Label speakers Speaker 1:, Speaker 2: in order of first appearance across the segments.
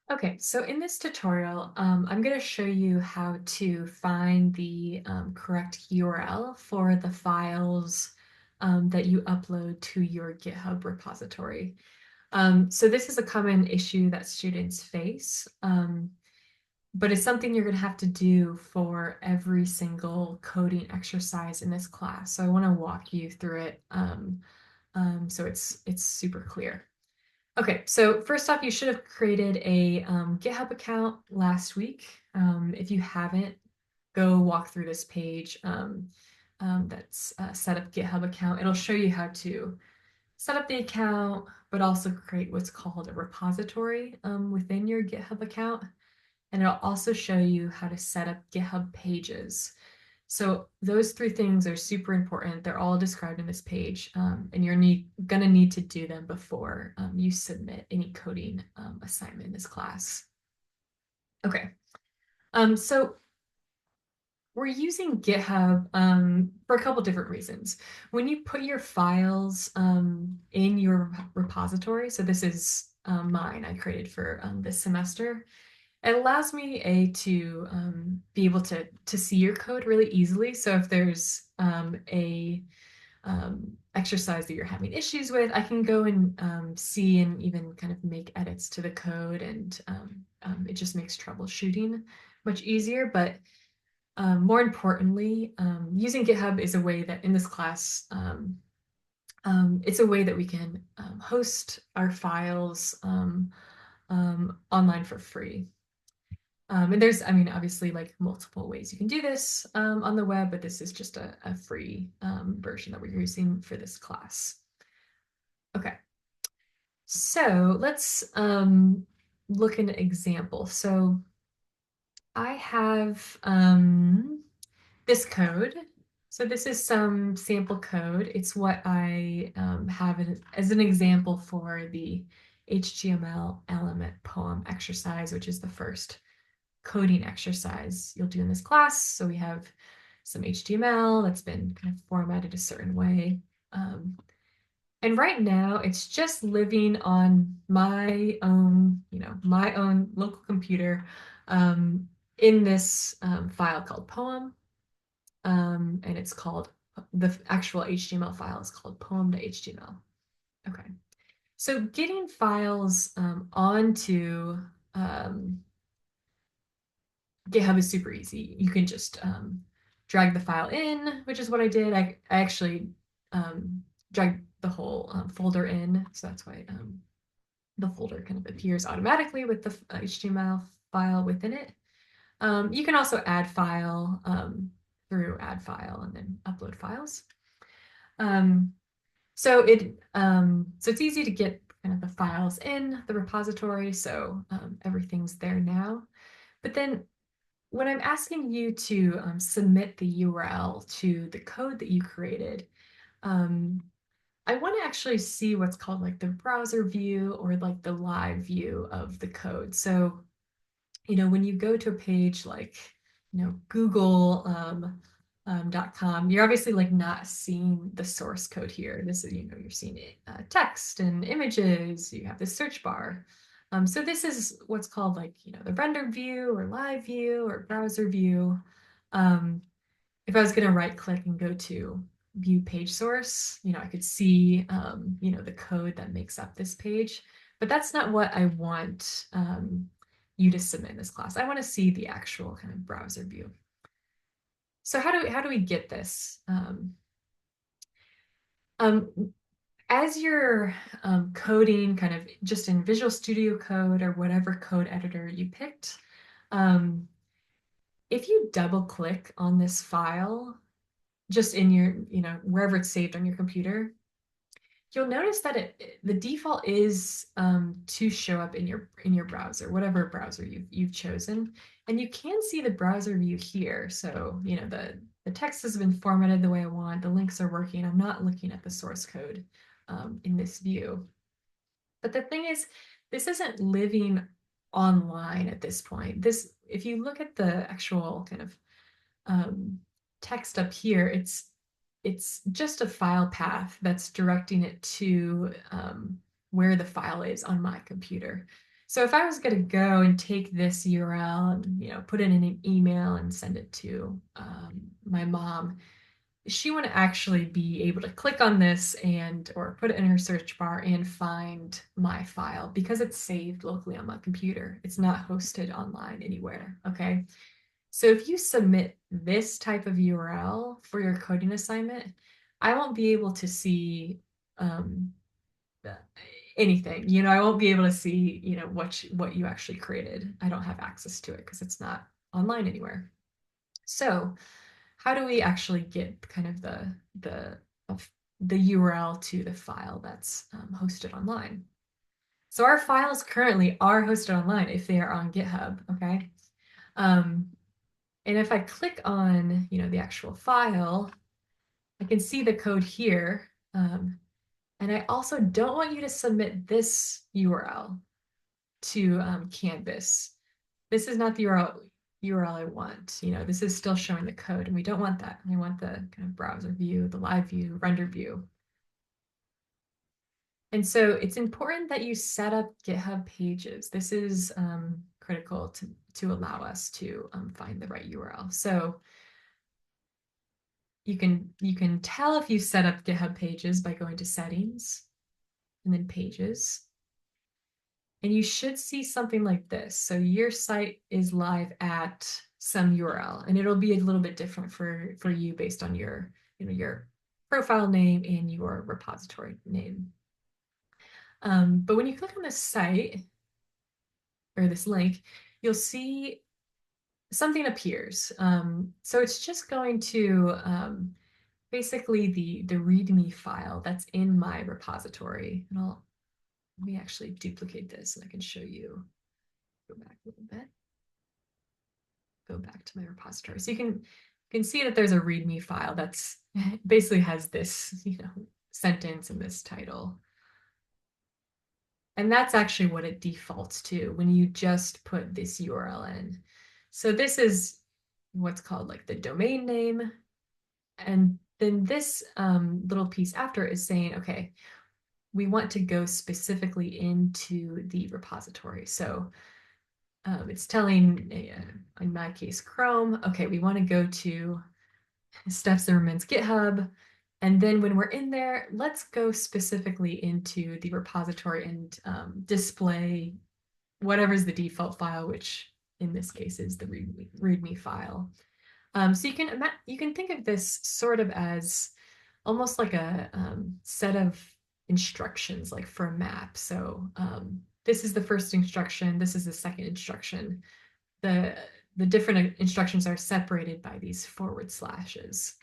Speaker 1: Okay, so in this tutorial, I'm going to show you how to find the correct URL for the files that you upload to your GitHub repository. So this is a common issue that students face, but it's something you're going to have to do for every single coding exercise in this class. So I want to walk you through it so it's super clear. Okay, so first off, you should have created a GitHub account last week. If you haven't, go walk through this page that's set up GitHub account. It'll show you how to set up the account, but also create what's called a repository within your GitHub account. And it'll also show you how to set up GitHub Pages. So those three things are super important. They're all described in this page, and you're gonna need to do them before you submit any coding assignment in this class. Okay, so we're using GitHub for a couple different reasons. When you put your files in your repository, so this is mine I created for this semester. It allows me to be able to see your code really easily. So if there's a exercise that you're having issues with, I can go and see and even kind of make edits to the code, and it just makes troubleshooting much easier. But more importantly, using GitHub is a way that in this class, it's a way that we can host our files online for free. And there's, I mean, obviously like multiple ways you can do this on the web, but this is just a free version that we're using for this class. Okay, so let's look at an example. So I have this code. So this is some sample code. It's what I have as an example for the HTML element poem exercise, which is the first coding exercise you'll do in this class. So we have some HTML that's been kind of formatted a certain way. And right now it's just living on my own, my own local computer in this file called poem. And it's called, the actual HTML file is called poem.html. Okay. So getting files onto GitHub is super easy. You can just drag the file in, which is what I did. I actually dragged the whole folder in, so that's why the folder kind of appears automatically with the HTML file within it. You can also add file through add file and then upload files. So it's easy to get kind of the files in the repository, so everything's there now. But then when I'm asking you to submit the URL to the code that you created, I want to actually see what's called like the browser view or like the live view of the code. So, when you go to a page like, Google .com, you're obviously like not seeing the source code here. This is, you're seeing text and images, you have the search bar. So this is what's called like, the render view or live view or browser view. If I was going to right click and go to view page source, I could see, the code that makes up this page, but that's not what I want you to submit in this class. I want to see the actual kind of browser view. So how do we get this? As you're coding kind of just in Visual Studio Code or whatever code editor you picked, if you double click on this file, just in your, wherever it's saved on your computer, you'll notice that the default is to show up in your browser, whatever browser you've chosen, and you can see the browser view here. So the text has been formatted the way I want. The links are working. I'm not looking at the source code in this view. But the thing is, this isn't living online at this point. If you look at the actual kind of text up here, it's just a file path that's directing it to where the file is on my computer. So if I was going to go and take this URL and put it in an email and send it to my mom, she wouldn't actually be able to click on this and or put it in her search bar and find my file because it's saved locally on my computer. It's not hosted online anywhere. Okay. So if you submit this type of URL for your coding assignment, I won't be able to see um, anything. I won't be able to see, what you actually created. I don't have access to it because it's not online anywhere. So how do we actually get kind of the the URL to the file that's hosted online? So our files currently are hosted online if they are on GitHub, okay? Um, and if I click on, the actual file, I can see the code here. And I also don't want you to submit this URL to Canvas. This is not the URL I want. This is still showing the code, and we don't want that. I want the kind of browser view, the live view, render view. And so it's important that you set up GitHub Pages. This is critical to allow us to find the right URL. So you can tell if you set up GitHub Pages by going to Settings and then Pages. And you should see something like this. So your site is live at some URL, and it'll be a little bit different for you based on your profile name and your repository name. But when you click on this site or this link, you'll see something appears. So it's just going to basically the README file that's in my repository. And let me actually duplicate this and I can show you. Go back a little bit. Go back to my repository. So you can see that there's a README file that's basically has this, sentence and this title. And that's actually what it defaults to when you just put this URL in. So this is what's called like the domain name. And then this little piece after is saying, okay, we want to go specifically into the repository. So it's telling, in my case, Chrome, okay, we want to go to Steph Zimmerman's GitHub. And then when we're in there, let's go specifically into the repository and display whatever's the default file, which in this case is the README file. So you can think of this sort of as almost like a set of instructions, like for a map. So this is the first instruction. This is the second instruction. The different instructions are separated by these forward slashes.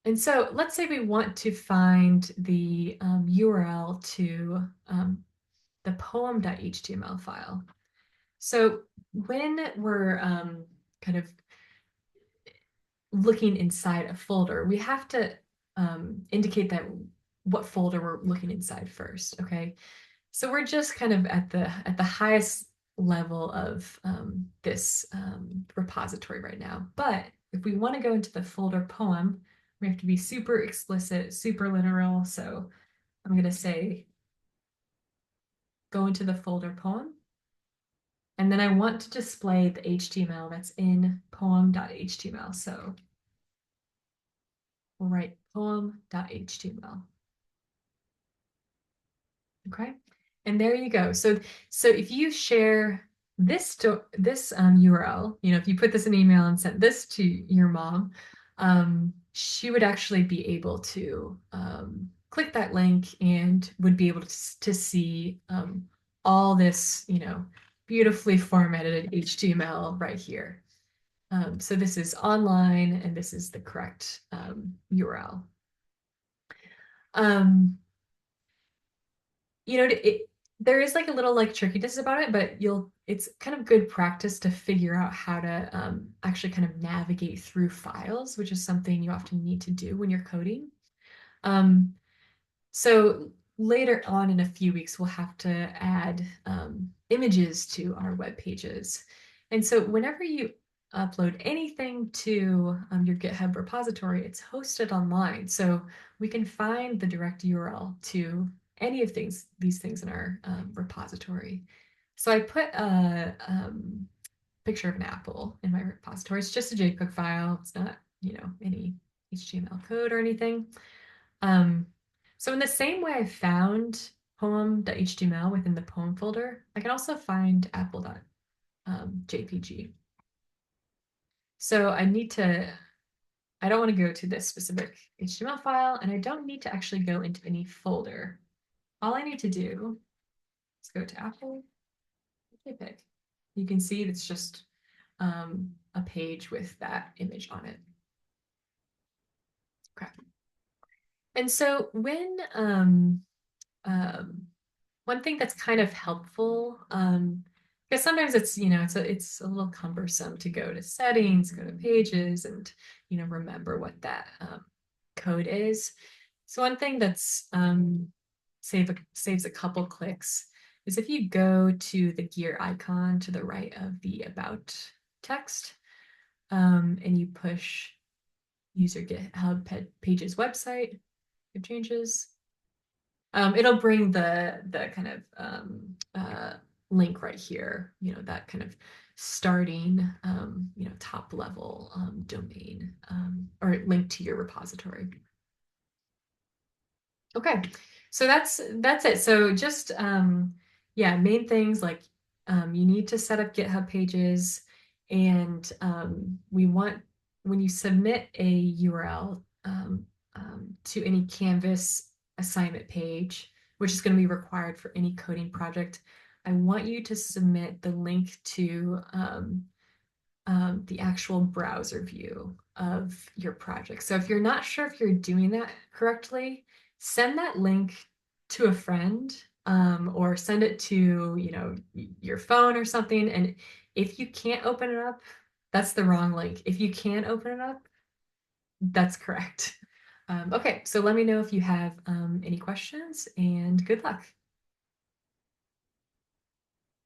Speaker 1: And so let's say we want to find the URL to the poem.html file. So when we're kind of looking inside a folder, we have to indicate that what folder we're looking inside first, okay? So we're just kind of at the highest level of this repository right now. But if we want to go into the folder poem, we have to be super explicit, super literal. So I'm going to say, go into the folder poem. And then I want to display the HTML that's in poem.html. So we'll write poem.html. Okay. And there you go. So if you share this URL, if you put this in email and sent this to your mom, she would actually be able to click that link and would be able to see all this, beautifully formatted HTML right here. So this is online and this is the correct URL. There is like a little like trickiness about it, but it's kind of good practice to figure out how to actually kind of navigate through files, which is something you often need to do when you're coding. So later on in a few weeks, we'll have to add images to our web pages. And so whenever you upload anything to your GitHub repository, it's hosted online. So we can find the direct URL to any of these things in our repository. So I put a picture of an apple in my repository. It's just a JPEG file. It's not, any HTML code or anything. Um, so in the same way I found poem.html within the poem folder, I can also find apple.jpg. So I don't want to go to this specific HTML file, and I don't need to actually go into any folder. All I need to do is go to Apple JPEG. You can see it's just a page with that image on it. Okay. And so one thing that's kind of helpful, because sometimes it's a little cumbersome to go to settings, go to pages, and remember what that code is. So one thing that's saves a couple clicks is if you go to the gear icon to the right of the about text, and you push user GitHub Pages website, it changes. It'll bring the kind of link right here, that kind of starting, top level domain, or link to your repository. Okay, so that's it. So just yeah, main things like you need to set up GitHub pages, and we want when you submit a URL to any Canvas assignment page, which is going to be required for any coding project, I want you to submit the link to the actual browser view of your project. So if you're not sure if you're doing that correctly, send that link to a friend, or send it to, your phone or something. And if you can't open it up, that's the wrong link. If you can open it up, that's correct. Okay, so let me know if you have any questions, and good luck.